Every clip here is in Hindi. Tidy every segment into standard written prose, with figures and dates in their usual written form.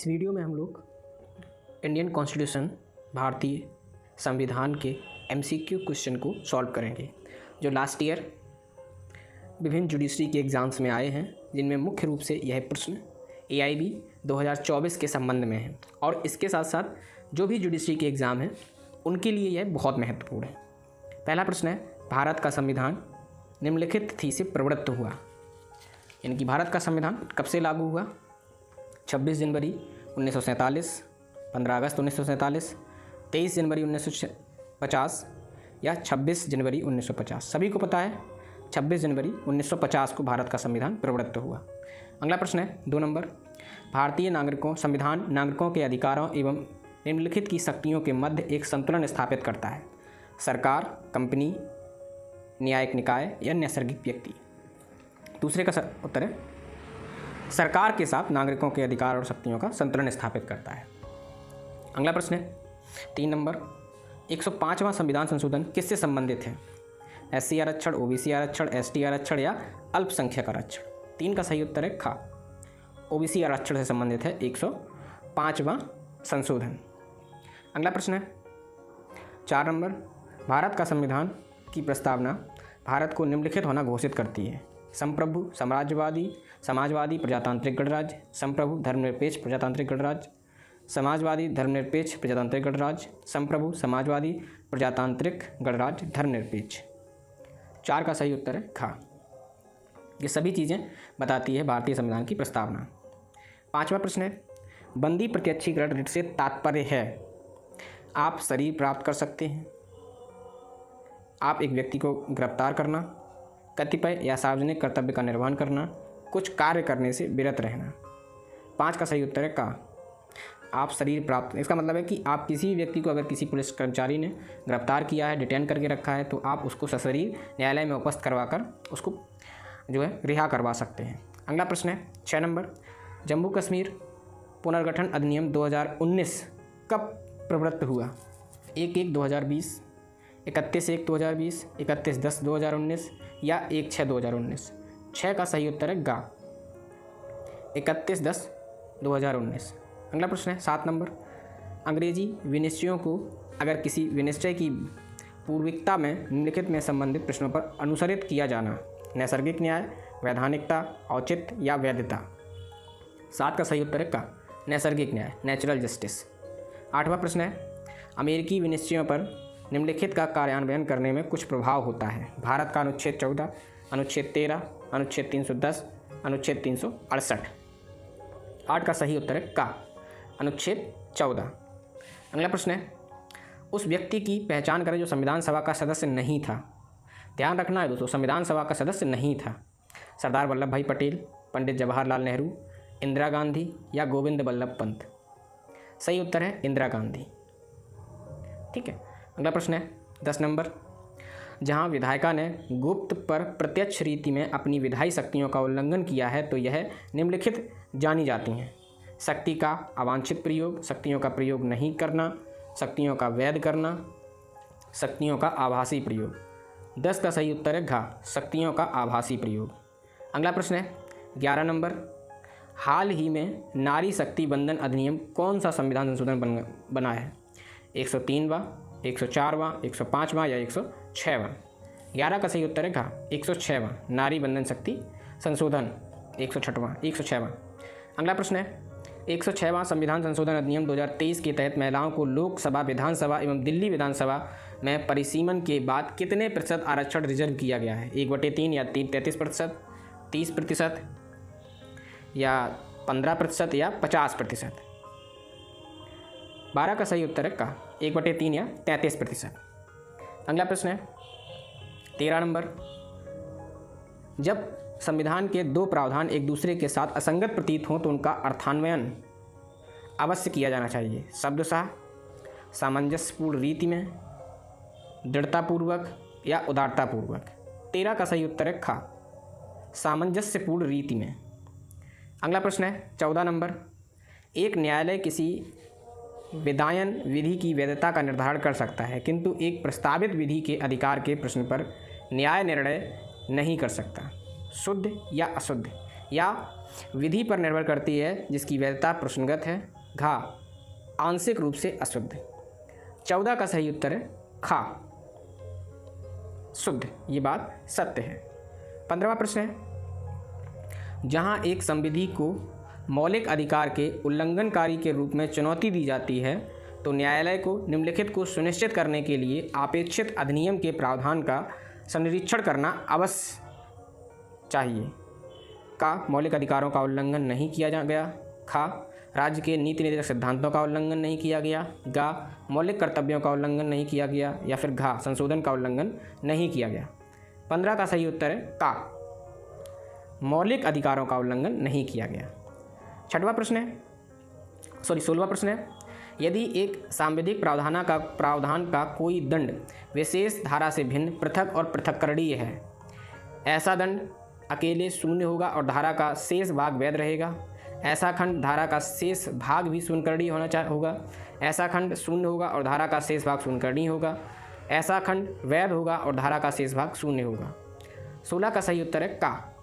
वीडियो में हम लोग इंडियन कॉन्स्टिट्यूशन भारतीय संविधान के MCQ क्वेश्चन को सॉल्व करेंगे जो लास्ट ईयर विभिन्न जुडिशरी के एग्ज़ाम्स में आए हैं, जिनमें मुख्य रूप से यह प्रश्न AIB 2024 के संबंध में है और इसके साथ साथ जो भी जुडिशरी के एग्ज़ाम हैं उनके लिए यह बहुत महत्वपूर्ण है। पहला प्रश्न है, भारत का संविधान निम्नलिखित तिथि से प्रवृत्त हुआ। यानी कि भारत का संविधान कब से लागू हुआ? 26 जनवरी 1947, 15 अगस्त 1947, 23 जनवरी 1950 या 26 जनवरी 1950। सभी को पता है 26 जनवरी 1950 को भारत का संविधान प्रवृत्त हुआ। अगला प्रश्न है 2 नंबर, भारतीय संविधान नागरिकों के अधिकारों एवं निम्नलिखित की शक्तियों के मध्य एक संतुलन स्थापित करता है। सरकार, कंपनी, न्यायिक निकाय या नैसर्गिक व्यक्ति। दूसरे का उत्तर है सरकार के साथ नागरिकों के अधिकार और शक्तियों का संतुलन स्थापित करता है। अगला प्रश्न है 3 नंबर, 105वां संविधान संशोधन किससे संबंधित है? SC आरक्षण, OBC आरक्षण, ST आरक्षण या अल्पसंख्यक आरक्षण। 3 का सही उत्तर है खा, OBC आरक्षण से संबंधित है 105वां संशोधन। अगला प्रश्न है 4 नंबर, भारत का संविधान की प्रस्तावना भारत को निम्नलिखित होना घोषित करती है। संप्रभु, समाजवादी प्रजातांत्रिक गणराज्य, संप्रभु धर्मनिरपेक्ष प्रजातांत्रिक गणराज्य, समाजवादी धर्मनिरपेक्ष प्रजातांत्रिक गणराज्य, संप्रभु समाजवादी प्रजातांत्रिक गणराज्य धर्मनिरपेक्ष। 4 का सही उत्तर है खा। ये सभी चीज़ें बताती है भारतीय संविधान की प्रस्तावना। 5वां प्रश्न है, बंदी प्रत्यक्षीकरण रिट से तात्पर्य है आप शरीर प्राप्त कर सकते हैं, आप एक व्यक्ति को गिरफ्तार करना, कतिपय या सार्वजनिक कर्तव्य का निर्वहन करना, कुछ कार्य करने से विरत रहना। 5 का सही उत्तर है का, आप शरीर प्राप्त। इसका मतलब है कि आप किसी व्यक्ति को अगर किसी पुलिस कर्मचारी ने गिरफ्तार किया है, डिटेन करके रखा है, तो आप उसको सशरीर न्यायालय में उपस्थित करवाकर उसको जो है रिहा करवा सकते हैं। अगला प्रश्न है 6 नंबर, जम्मू कश्मीर पुनर्गठन अधिनियम 2019 कब प्रवृत्त हुआ? 1/1/2020, 31/1/2020, 31/10/2019 या 1/6/2019। 6 का सही उत्तर है गा, 31/10/2019। अगला प्रश्न है 7 नंबर, अंग्रेजी विनिश्चयों को अगर किसी विनिश्चय की पूर्विकता में निम्नलिखित में संबंधित प्रश्नों पर अनुसरित किया जाना, नैसर्गिक न्याय, वैधानिकता, औचित्य या वैधता। 7 का सही उत्तर है का, नैसर्गिक न्याय, नेचुरल जस्टिस। 8वां प्रश्न है, अमेरिकी विनिश्चयों पर निम्नलिखित का कार्यान्वयन करने में कुछ प्रभाव होता है। भारत का अनुच्छेद 14, अनुच्छेद 13, अनुच्छेद 310, अनुच्छेद 368। 8 का सही उत्तर है का, अनुच्छेद 14। अगला प्रश्न है, उस व्यक्ति की पहचान करें जो संविधान सभा का सदस्य नहीं था। ध्यान रखना है दोस्तों, संविधान सभा का सदस्य नहीं था। सरदार वल्लभ भाई पटेल, पंडित जवाहरलाल नेहरू, इंदिरा गांधी या गोविंद बल्लभ पंत। सही उत्तर है इंदिरा गांधी। ठीक है। अगला प्रश्न है 10 नंबर, जहां विधायिका ने गुप्त पर प्रत्यक्ष रीति में अपनी विधायी शक्तियों का उल्लंघन किया है तो यह निम्नलिखित जानी जाती हैं। शक्ति का अवांछित प्रयोग, शक्तियों का प्रयोग नहीं करना, शक्तियों का वैध करना, शक्तियों का आभासी प्रयोग। 10 का सही उत्तर है घा, शक्तियों का आभासी प्रयोग। अगला प्रश्न है 11 नंबर, हाल ही में नारी शक्ति बंधन अधिनियम कौन सा संविधान संशोधन बना है? 103वां, 104वां, 105वां या 106वां। 11 का सही उत्तर है घा, 106वां, नारी बंधन शक्ति संशोधन 106वां। अगला प्रश्न है 106वां संविधान संशोधन अधिनियम 2023 के तहत महिलाओं को लोकसभा, विधानसभा एवं दिल्ली विधानसभा में परिसीमन के बाद कितने प्रतिशत आरक्षण रिजर्व किया गया है? 1/3 या 33%, 30% या 15% या 50%। 12 का सही उत्तर है का, 1/3 या 33%। अगला प्रश्न है 13 नंबर, जब संविधान के 2 प्रावधान एक दूसरे के साथ असंगत प्रतीत हों तो उनका अर्थान्वयन अवश्य किया जाना चाहिए। शब्दशः, सामंजस्यपूर्ण रीति में, दृढ़तापूर्वक या उदारतापूर्वक। 13 का सही उत्तर है खा, सामंजस्यपूर्ण रीति में। अगला प्रश्न है 14 नंबर, एक न्यायालय किसी विधायन विधि की वैधता का निर्धारण कर सकता है किंतु एक प्रस्तावित विधि के अधिकार के प्रश्न पर न्याय निर्णय नहीं कर सकता। शुद्ध या अशुद्ध या विधि पर निर्भर करती है जिसकी वैधता प्रश्नगत है, घा आंशिक रूप से अशुद्ध। 14 का सही उत्तर है खा शुद्ध। ये बात सत्य है। 15वां प्रश्न है, जहां एक संविधि को मौलिक अधिकार के उल्लंघनकारी के रूप में चुनौती दी जाती है तो न्यायालय को निम्नलिखित को सुनिश्चित करने के लिए अपेक्षित अधिनियम के प्रावधान का संनिरीक्षण करना अवश्य चाहिए। का मौलिक अधिकारों का उल्लंघन नहीं किया गया। खा राज्य के नीति निर्देशक सिद्धांतों का उल्लंघन नहीं किया गया। गा मौलिक कर्तव्यों का उल्लंघन नहीं किया गया। या फिर घा संशोधन का उल्लंघन नहीं किया गया। 15 का सही उत्तर है का मौलिक अधिकारों का उल्लंघन नहीं किया गया। 16वां प्रश्न है, यदि एक सांविधिक प्रावधान का कोई दंड विशेष धारा से भिन्न पृथक और पृथक्करणीय है, ऐसा दंड अकेले शून्य होगा और धारा का शेष भाग वैध रहेगा। ऐसा खंड धारा का शेष भाग भी शून्यकरणीय होगा। ऐसा खंड शून्य होगा और धारा का शेष भाग शून्यकरणीय होगा। ऐसा खंड वैध होगा और धारा का शेष भाग शून्य होगा। 16 का सही उत्तर है का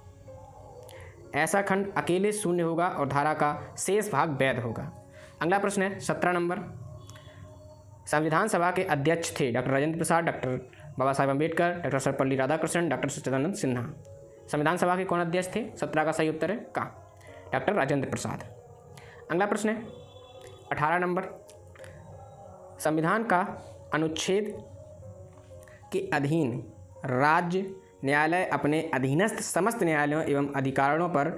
ऐसा खंड अकेले शून्य होगा और धारा का शेष भाग वैध होगा। अगला प्रश्न है 17 नंबर, संविधान सभा के अध्यक्ष थे डॉक्टर राजेंद्र प्रसाद, doctor Baba Saheb Ambedkar, doctor Sarvepalli Radhakrishnan, doctor सच्चिदानंद सिन्हा। संविधान सभा के कौन अध्यक्ष थे? 17 का सही उत्तर है का डॉक्टर राजेंद्र प्रसाद। अगला प्रश्न है 18 नंबर, संविधान का अनुच्छेद के अधीन राज्य न्यायालय अपने अधीनस्थ समस्त न्यायालयों एवं अधिकारियों पर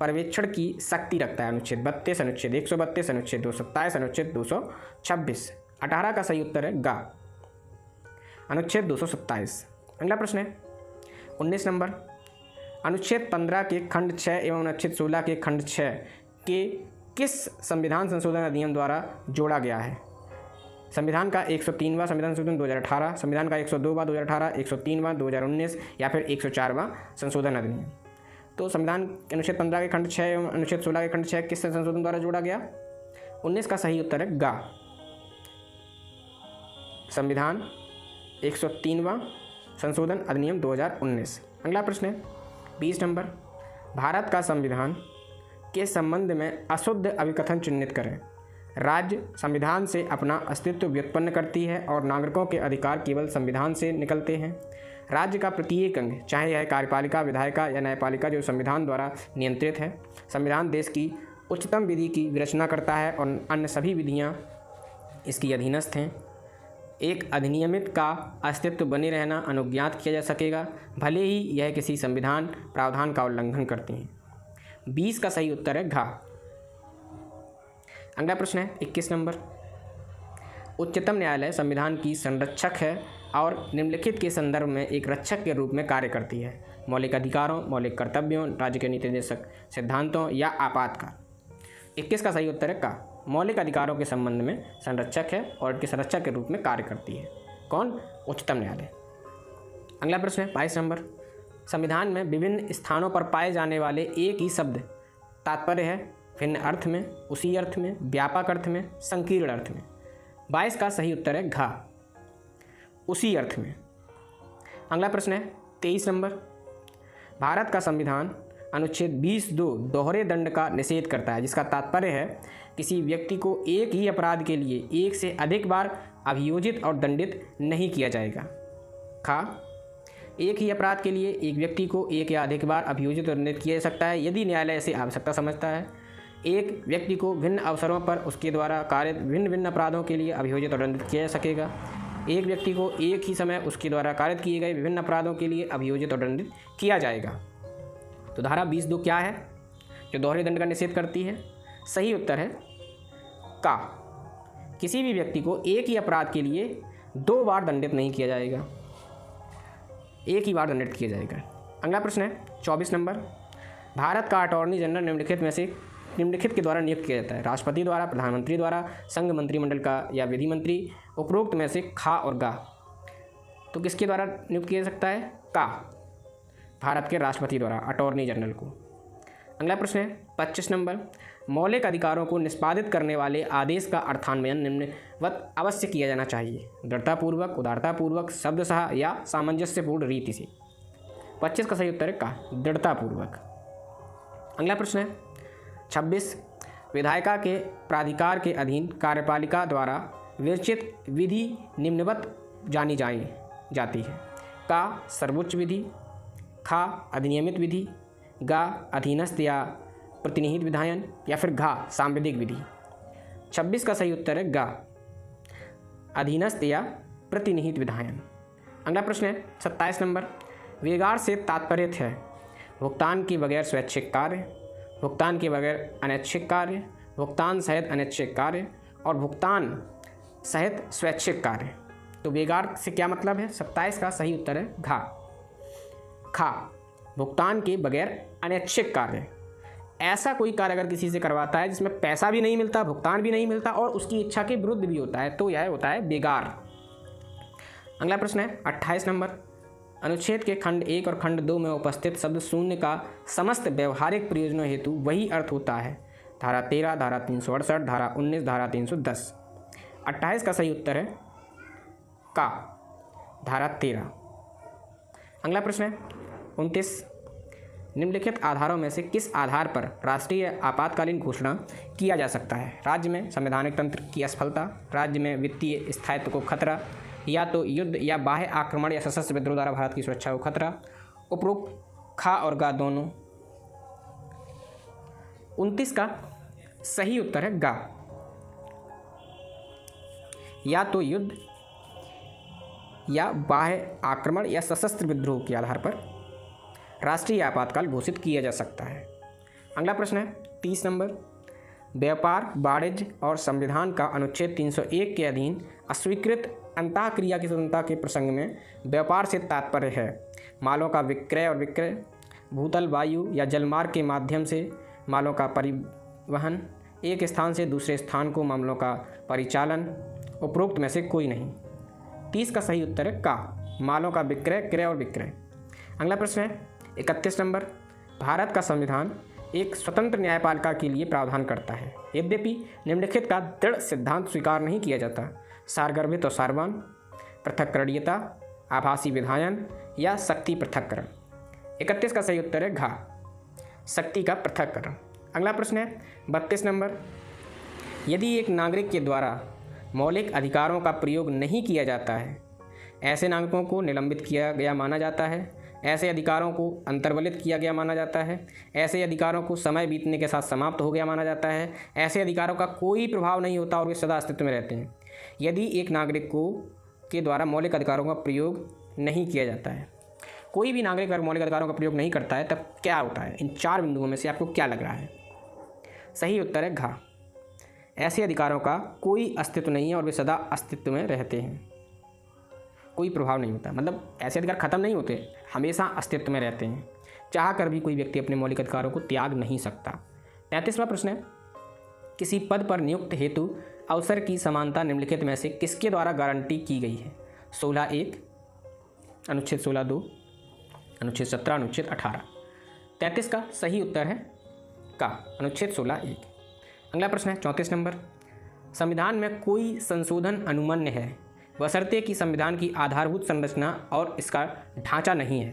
पर्यवेक्षण की शक्ति रखता है। अनुच्छेद 32, अनुच्छेद 132, अनुच्छेद 227, अनुच्छेद 226। 18 का सही उत्तर है गा अनुच्छेद 227। अगला प्रश्न है 19 नंबर, अनुच्छेद 15 के खंड 6 एवं अनुच्छेद 16 के खंड 6 के किस संविधान संशोधन अधिनियम द्वारा जोड़ा गया है? संविधान का 103वां संविधान संशोधन 2018, संविधान का 102वां 2018, 103वां 2019 या फिर 104वां संशोधन अधिनियम। तो संविधान के अनुच्छेद 15 के खंड 6 एवं अनुच्छेद 16 के खंड 6 किस संशोधन द्वारा जोड़ा गया? 19 का सही उत्तर है गा संविधान 103वां संशोधन अधिनियम 2019। अगला प्रश्न है 20 नंबर, भारत का संविधान के संबंध में अशुद्ध अभिकथन चिह्नित करें। राज्य संविधान से अपना अस्तित्व व्युत्पन्न करती है और नागरिकों के अधिकार केवल संविधान से निकलते हैं। राज्य का प्रत्येक अंग, चाहे यह कार्यपालिका, विधायिका या न्यायपालिका, जो संविधान द्वारा नियंत्रित है। संविधान देश की उच्चतम विधि की रचना करता है और अन्य सभी विधियाँ इसकी अधीनस्थ हैं। एक अधिनियमित का अस्तित्व बने रहना अनुज्ञात किया जा सकेगा, भले ही यह किसी संविधान प्रावधान का उल्लंघन करती हैं। 20 का सही उत्तर है घा। अगला प्रश्न है 21 नंबर, उच्चतम न्यायालय संविधान की संरक्षक है और निम्नलिखित के संदर्भ में एक रक्षक के रूप में कार्य करती है। मौलिक अधिकारों, मौलिक कर्तव्यों, राज्य के नीति निर्देशक सिद्धांतों या आपातकाल। 21 का सही उत्तर है का मौलिक अधिकारों के संबंध में संरक्षक है और इनके संरक्षक के रूप में कार्य करती है। कौन? उच्चतम न्यायालय। अगला प्रश्न है 22 नंबर, संविधान में विभिन्न स्थानों पर पाए जाने वाले एक ही शब्द तात्पर्य है भिन्न अर्थ में, उसी अर्थ में, व्यापक अर्थ में, संकीर्ण अर्थ में। 22 का सही उत्तर है घा उसी अर्थ में। अगला प्रश्न है 23 नंबर, भारत का संविधान अनुच्छेद 20(2) दोहरे दंड का निषेध करता है, जिसका तात्पर्य है किसी व्यक्ति को एक ही अपराध के लिए एक से अधिक बार अभियोजित और दंडित नहीं किया जाएगा। खा एक ही अपराध के लिए एक व्यक्ति को एक या अधिक बार अभियोजित और दंडित किया जा सकता है यदि न्यायालय ऐसी आवश्यकता समझता है। एक व्यक्ति को भिन्न अवसरों पर उसके द्वारा कारित भिन्न भिन्न अपराधों के लिए अभियोजित और दंडित किया जा सकेगा। एक व्यक्ति को एक ही समय उसके द्वारा कारित किए गए विभिन्न अपराधों के लिए अभियोजित और दंडित किया जाएगा। तो धारा 20(2) क्या है जो दोहरे दंड का निषेध करती है? सही उत्तर है का किसी भी व्यक्ति को एक ही अपराध के लिए 2 बार दंडित नहीं किया जाएगा, एक ही बार दंडित किया जाएगा। अगला प्रश्न है 24 नंबर, भारत का अटॉर्नी जनरल निम्नलिखित के द्वारा नियुक्त किया जाता है। राष्ट्रपति द्वारा, प्रधानमंत्री द्वारा, संघ मंत्रिमंडल का या विधि मंत्री। उपरोक्त में से खा और गा तो किसके द्वारा नियुक्त किया जा सकता है? का भारत के राष्ट्रपति द्वारा अटॉर्नी जनरल को। अगला प्रश्न है 25 नंबर, मौलिक अधिकारों को निष्पादित करने वाले आदेश का अर्थान्वयन निम्नवत अवश्य किया जाना चाहिए। दृढ़तापूर्वक, उदारतापूर्वक, शब्दशः या सामंजस्यपूर्ण रीति से। 25 का सही उत्तर है का दृढ़तापूर्वक। अगला प्रश्न है 26, विधायिका के प्राधिकार के अधीन कार्यपालिका द्वारा विरचित विधि निम्नवत जानी जाती है। का सर्वोच्च विधि, खा अधिनियमित विधि, गा अधीनस्थ या प्रतिनिहित विधायन, या फिर घा सांविधिक विधि। 26 का सही उत्तर है गा अधीनस्थ या प्रतिनिहित विधायन। अगला प्रश्न है 27 नंबर। व्यवहार से तात्पर्य है भुगतान के बगैर स्वैच्छिक कार्य, भुगतान के बगैर अनैच्छिक कार्य, भुगतान सहित अनैच्छिक कार्य और भुगतान सहित स्वैच्छिक कार्य। तो व्यवहार से क्या मतलब है? 27 का सही उत्तर है घा खा भुगतान के बगैर अनैच्छिक कार्य। ऐसा कोई कार्य अगर किसी से करवाता है जिसमें पैसा भी नहीं मिलता, भुगतान भी नहीं मिलता और उसकी इच्छा के विरुद्ध भी होता है, तो यह होता है बेगार। अगला प्रश्न है 28 नंबर। अनुच्छेद के खंड 1 और खंड 2 में उपस्थित शब्द शून्य का समस्त व्यवहारिक प्रयोजनों हेतु वही अर्थ होता है। धारा 13, धारा 368, धारा 19, धारा 310। 28 का सही उत्तर है का धारा 13। अगला प्रश्न है 29। निम्नलिखित आधारों में से किस आधार पर राष्ट्रीय आपातकालीन घोषणा किया जा सकता है? राज्य में संवैधानिक तंत्र की असफलता, राज्य में वित्तीय स्थायित्व को खतरा, या तो युद्ध या बाह्य आक्रमण या सशस्त्र विद्रोह द्वारा भारत की सुरक्षा को खतरा। उपरोक्त खा और गा दोनों। 29 का सही उत्तर है गा या तो युद्ध या बाह्य आक्रमण या सशस्त्र विद्रोह के आधार पर राष्ट्रीय आपातकाल घोषित किया जा सकता है। अगला प्रश्न है 30 नंबर। व्यापार, वाणिज्य और संविधान का अनुच्छेद 301 के अधीन अस्वीकृत अंतःक्रिया की स्वतंत्रता के प्रसंग में व्यापार से तात्पर्य है मालों का विक्रय और विक्रय, भूतल, वायु या जलमार्ग के माध्यम से मालों का परिवहन, एक स्थान से दूसरे स्थान को मामलों का परिचालन। उपरोक्त में से कोई नहीं। 30 का सही उत्तर है का मालों का विक्रय, क्रय और विक्रय। अगला प्रश्न है 31 नंबर। भारत का संविधान एक स्वतंत्र न्यायपालिका के लिए प्रावधान करता है, यद्यपि निम्नलिखित का दृढ़ सिद्धांत स्वीकार नहीं किया जाता। सारगर्भित और सार्वभौम, पृथक्करणीयता, आभासी विधायन या शक्ति पृथक्करण। 31 का सही उत्तर है घा शक्ति का पृथक्करण। अगला प्रश्न है 32 नंबर। यदि एक नागरिक के द्वारा मौलिक अधिकारों का प्रयोग नहीं किया जाता है, ऐसे नागरिकों को निलंबित किया गया माना जाता है, ऐसे अधिकारों को अंतर्वलित किया गया माना जाता है, ऐसे अधिकारों को समय बीतने के साथ समाप्त हो गया माना जाता है, ऐसे अधिकारों का कोई प्रभाव नहीं होता और वे सदा अस्तित्व में रहते हैं। यदि एक नागरिक के द्वारा मौलिक अधिकारों का प्रयोग नहीं किया जाता है, कोई भी नागरिक अगर मौलिक अधिकारों का प्रयोग नहीं करता है तब क्या होता है? इन 4 बिंदुओं में से आपको क्या लग रहा है? सही उत्तर है घा ऐसे अधिकारों का कोई अस्तित्व नहीं है और वे सदा अस्तित्व में रहते हैं, कोई प्रभाव नहीं होता। मतलब ऐसे अधिकार खत्म नहीं होते, हमेशा अस्तित्व में रहते हैं। चाह कर भी कोई व्यक्ति अपने मौलिक अधिकारों को त्याग नहीं सकता। 35वां प्रश्न है किसी पद पर नियुक्त हेतु अवसर की समानता निम्नलिखित में से किसके द्वारा गारंटी की गई है? 16(1), अनुच्छेद 16(2), अनुच्छेद 17, अनुच्छेद 18। 33 का सही उत्तर है का अनुच्छेद 16(1). अगला प्रश्न है 34 नंबर। संविधान में कोई संशोधन अनुमन्य है बशर्ते कि संविधान की आधारभूत संरचना और इसका ढांचा नहीं है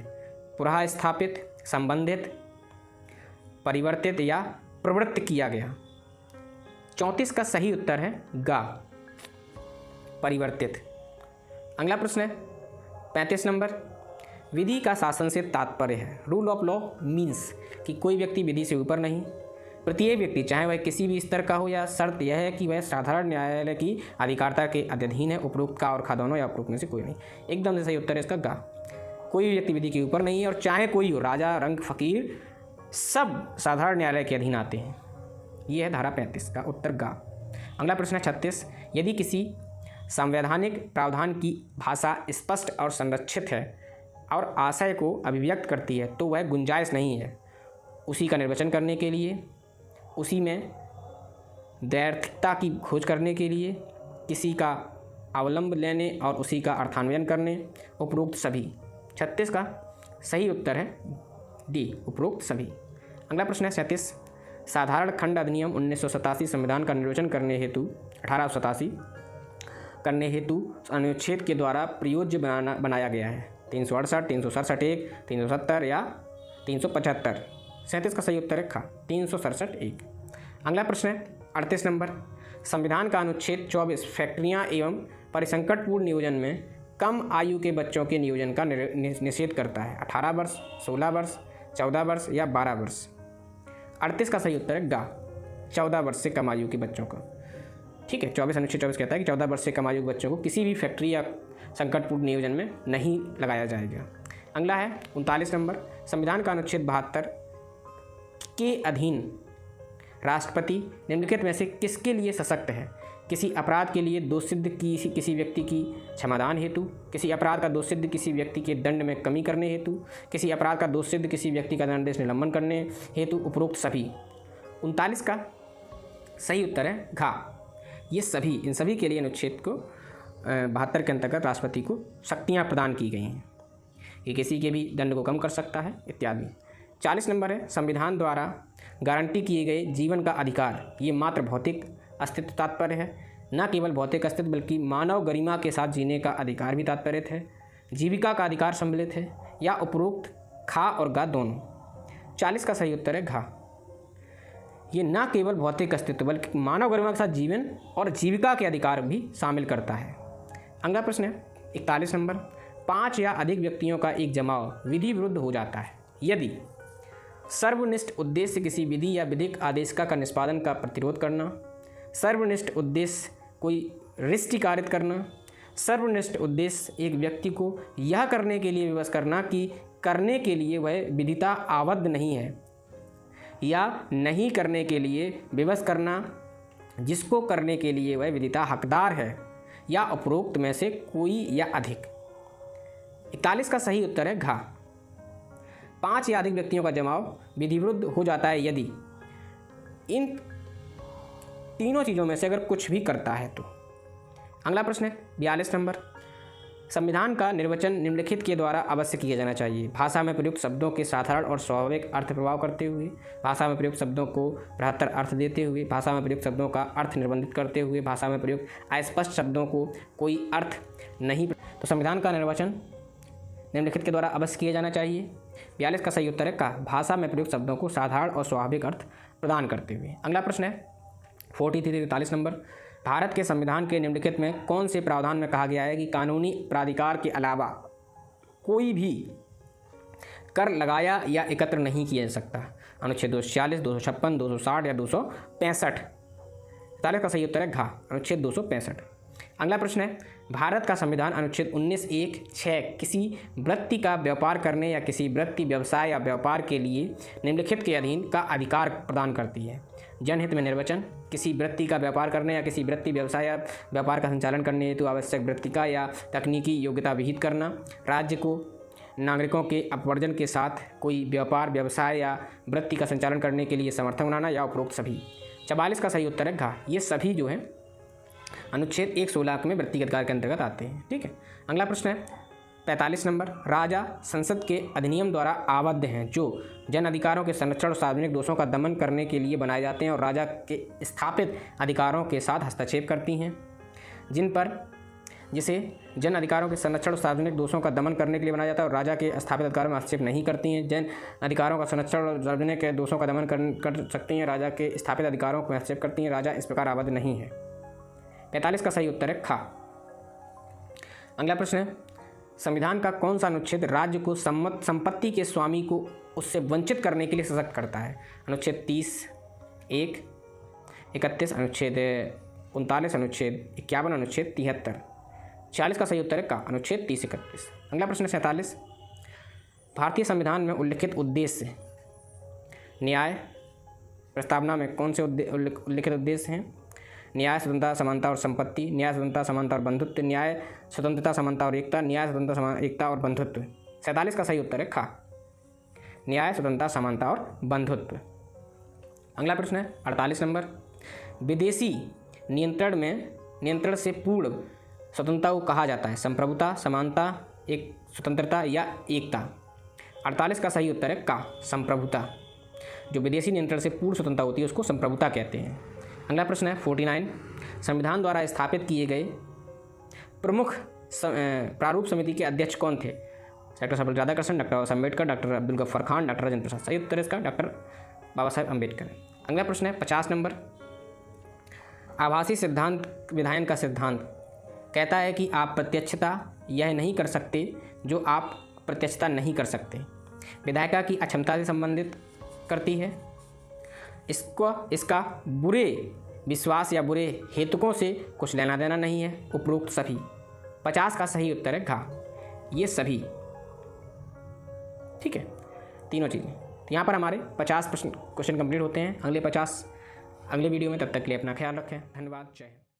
पुनः स्थापित, संबंधित, परिवर्तित या प्रवृत्त किया गया। 34 का सही उत्तर है गा परिवर्तित। अगला प्रश्न है 35 नंबर। विधि का शासन से तात्पर्य है, रूल ऑफ लॉ मीन्स कि कोई व्यक्ति विधि से ऊपर नहीं, प्रत्येक व्यक्ति चाहे वह किसी भी स्तर का हो, या शर्त यह है कि वह साधारण न्यायालय की अधिकारता के अधीन है। उपरोक्त का और खा दोनों या उपरोक्त में से कोई नहीं। एकदम से सही उत्तर है इसका गा कोई भी व्यक्ति विधि के ऊपर नहीं है और चाहे कोई हो, राजा, रंग, फकीर, सब साधारण न्यायालय के अधीन आते हैं। ये है धारा 35 का उत्तर गा। अगला प्रश्न है 36। यदि किसी संवैधानिक प्रावधान की भाषा स्पष्ट और संरक्षित है और आशय को अभिव्यक्त करती है तो वह गुंजाइश नहीं है उसी का निर्वचन करने के लिए, उसी में दैर्घ्यता की खोज करने के लिए, किसी का अवलंब लेने और उसी का अर्थान्वयन करने। उपरोक्त सभी। 36 का सही उत्तर है डी उपरोक्त सभी। अगला प्रश्न है 37। साधारण खंड अधिनियम 1987 संविधान का निर्वचन करने हेतु 1887 करने हेतु अनुच्छेद के द्वारा प्रयोज्य बनाया गया है। 368, 367(1), 370 या 375। 37 का सही उत्तर है खा 367(1). अगला प्रश्न है 38 नंबर, संविधान का अनुच्छेद 24 फैक्ट्रियां एवं परिसंकटपूर्ण नियोजन में कम आयु के बच्चों के नियोजन का निषेध करता है। 18 वर्ष, 16 वर्ष, 14 वर्ष या 12 वर्ष। 38 का सही उत्तर है गा, 14 वर्ष से कम आयु के बच्चों को। ठीक है, 24 अनुच्छेद 24 कहता है कि 14 वर्ष से कम आयु के बच्चों को किसी भी फैक्ट्री या संकटपूर्ण नियोजन में नहीं लगाया जाएगा। अगला है 39 नंबर, संविधान का अनुच्छेद 72 के अधीन राष्ट्रपति निम्नलिखित में से किसके लिए सशक्त है? किसी अपराध के लिए दोष सिद्ध किसी व्यक्ति की क्षमादान हेतु, किसी अपराध का दोष सिद्ध किसी व्यक्ति के दंड में कमी करने हेतु, किसी अपराध का दोष सिद्ध किसी व्यक्ति का दंडादेश निलंबन करने हेतु, उपरोक्त सभी। 39 का सही उत्तर है घा, ये सभी, इन सभी के लिए अनुच्छेद को 72 के अंतर्गत राष्ट्रपति को शक्तियाँ प्रदान की गई हैं। ये किसी के भी दंड को कम कर सकता है इत्यादि। 40 नंबर है, संविधान द्वारा गारंटी किए गए जीवन का अधिकार ये मात्र भौतिक अस्तित्व तात्पर्य है, न केवल भौतिक अस्तित्व बल्कि मानव गरिमा के साथ जीने का अधिकार भी तात्पर्य है। जीविका का अधिकार सम्मिलित है या उपरोक्त खा और गा दोनों। 40 का सही उत्तर है घा, ये न केवल भौतिक अस्तित्व बल्कि मानव गरिमा के साथ जीवन और जीविका के अधिकार भी शामिल करता है। अगला प्रश्न है 41 नंबर, 5 या अधिक व्यक्तियों का एक जमाव विधि विरुद्ध हो जाता है यदि सर्वनिष्ठ उद्देश्य किसी विधि या विधिक आदेश का निष्पादन का प्रतिरोध करना, सर्वनिष्ठ उद्देश्य कोई रिष्टि कारित करना, सर्वनिष्ठ उद्देश्य एक व्यक्ति को यह करने के लिए विवश करना कि करने के लिए वह विधिता आबद्ध नहीं है, या नहीं करने के लिए विवश करना जिसको करने के लिए वह विधिता हकदार है, या उपरोक्त में से कोई या अधिक। 41 का सही उत्तर है घा, 5 या अधिक व्यक्तियों का जमाव विधि विरुद्ध हो जाता है यदि इन तीनों चीज़ों में से अगर कुछ भी करता है तो। अगला प्रश्न है 42 नंबर, संविधान का निर्वचन निम्नलिखित के द्वारा अवश्य किया जाना चाहिए। भाषा में प्रयुक्त शब्दों के साधारण और स्वाभाविक अर्थ प्रभाव करते हुए, भाषा में प्रयुक्त शब्दों को बृहत्तर अर्थ देते हुए, भाषा में प्रयुक्त शब्दों का अर्थ निर्बंधित करते हुए, भाषा में प्रयुक्त अस्पष्ट शब्दों को कोई अर्थ नहीं। तो संविधान का निर्वचन निम्नलिखित के द्वारा अवश्य किया जाना चाहिए। 42 का सही उत्तर है का, भाषा में प्रयुक्त शब्दों को साधारण और स्वाभाविक अर्थ प्रदान करते हुए। अगला प्रश्न है 43 नंबर, भारत के संविधान के निम्नलिखित में कौन से प्रावधान में कहा गया है कि कानूनी प्राधिकार के अलावा कोई भी कर लगाया या एकत्र नहीं किया जा सकता? अनुच्छेद 246, 256, 260 या 265। 43 का सही उत्तर है घा, अनुच्छेद 265। अगला प्रश्न है, भारत का संविधान अनुच्छेद 19(1)(6) किसी वृत्ति का व्यापार करने या किसी वृत्ति व्यवसाय या व्यापार के लिए निम्नलिखित के अधीन का अधिकार प्रदान करती है? जनहित में निर्वचन, किसी वृत्ति का व्यापार करने या किसी वृत्ति व्यवसाय या व्यापार का संचालन करने हेतु आवश्यक वृत्तिका या तकनीकी योग्यता विहित करना, राज्य को नागरिकों के अपवर्जन के साथ कोई व्यापार व्यवसाय या वृत्ति का संचालन करने के लिए समर्थन बनाना, या उपरोक्त सभी। 44 का सही उत्तर है घा, ये सभी जो है अनुच्छेद 116 में वृत्तिगत अधिकार के अंतर्गत आते हैं। ठीक है, अगला प्रश्न है 45 नंबर, राजा संसद के अधिनियम द्वारा आबद्ध हैं जो जन अधिकारों के संरक्षण और सार्वजनिक दोषों का दमन करने के लिए बनाए जाते हैं और राजा के स्थापित अधिकारों के साथ हस्तक्षेप करती हैं, जिसे जन अधिकारों के संरक्षण और सार्वजनिक दोषों का दमन करने के लिए बनाया जाता है और राजा के स्थापित अधिकारों में हस्तक्षेप नहीं करती हैं। जन अधिकारों का संरक्षण और सार्वजनिक दोषों का दमन कर सकती हैं, राजा के स्थापित अधिकारों में हस्तक्षेप करती हैं, राजा इस प्रकार आबद्ध नहीं है। 45 का सही उत्तर है खा। अगला प्रश्न है, संविधान का कौन सा अनुच्छेद राज्य को संपत्ति के स्वामी को उससे वंचित करने के लिए सशक्त करता है? अनुच्छेद 30(1), 31, अनुच्छेद 39, अनुच्छेद 51, अनुच्छेद 73। 40 का सही उत्तर है का, अनुच्छेद 30-31। अगला प्रश्न है 47, भारतीय संविधान में उल्लिखित उद्देश्य न्याय प्रस्तावना में कौन से उल्लिखित उद्देश्य हैं? न्याय, स्वतंत्रता, समानता और संपत्ति, न्याय, स्वतंत्रता, समानता और बंधुत्व, न्याय, स्वतंत्रता, समानता और एकता, न्याय, स्वतंत्रता, एकता और बंधुत्व। 47 का सही उत्तर है खा, न्याय, स्वतंत्रता, समानता और बंधुत्व। अगला प्रश्न है 48 नंबर, विदेशी नियंत्रण से पूर्ण स्वतंत्रता को कहा जाता है? संप्रभुता, समानता, एक स्वतंत्रता या एकता। 48 का सही उत्तर है का, संप्रभुता। जो विदेशी नियंत्रण से पूर्ण स्वतंत्रता होती है उसको संप्रभुता कहते हैं। अगला प्रश्न है 49, संविधान द्वारा स्थापित किए गए प्रमुख प्रारूप समिति के अध्यक्ष कौन थे? Doctor Sarvepalli Radhakrishnan, doctor Ambedkar, doctor Abdul Gaffar Khan, doctor Rajendra Prasad. सही उत्तर है इसका डॉक्टर बाबा साहेब अम्बेडकर। अगला प्रश्न है 50 नंबर। आभासी सिद्धांत विधायन का सिद्धांत कहता है कि आप प्रत्यक्षता यह नहीं कर सकते जो आप प्रत्यक्षता नहीं कर सकते। विधायिका की अक्षमता से संबंधित करती है। इसका बुरे विश्वास या बुरे हेतुकों से कुछ लेना देना नहीं है। उपरोक्त सभी। 50 का सही उत्तर है घ, ये सभी। ठीक है, तीनों चीज़ें। तो यहाँ पर हमारे 50 क्वेश्चन कंप्लीट होते हैं। अगले 50 अगले वीडियो में। तब तक के लिए अपना ख्याल रखें। धन्यवाद। जय हिंद।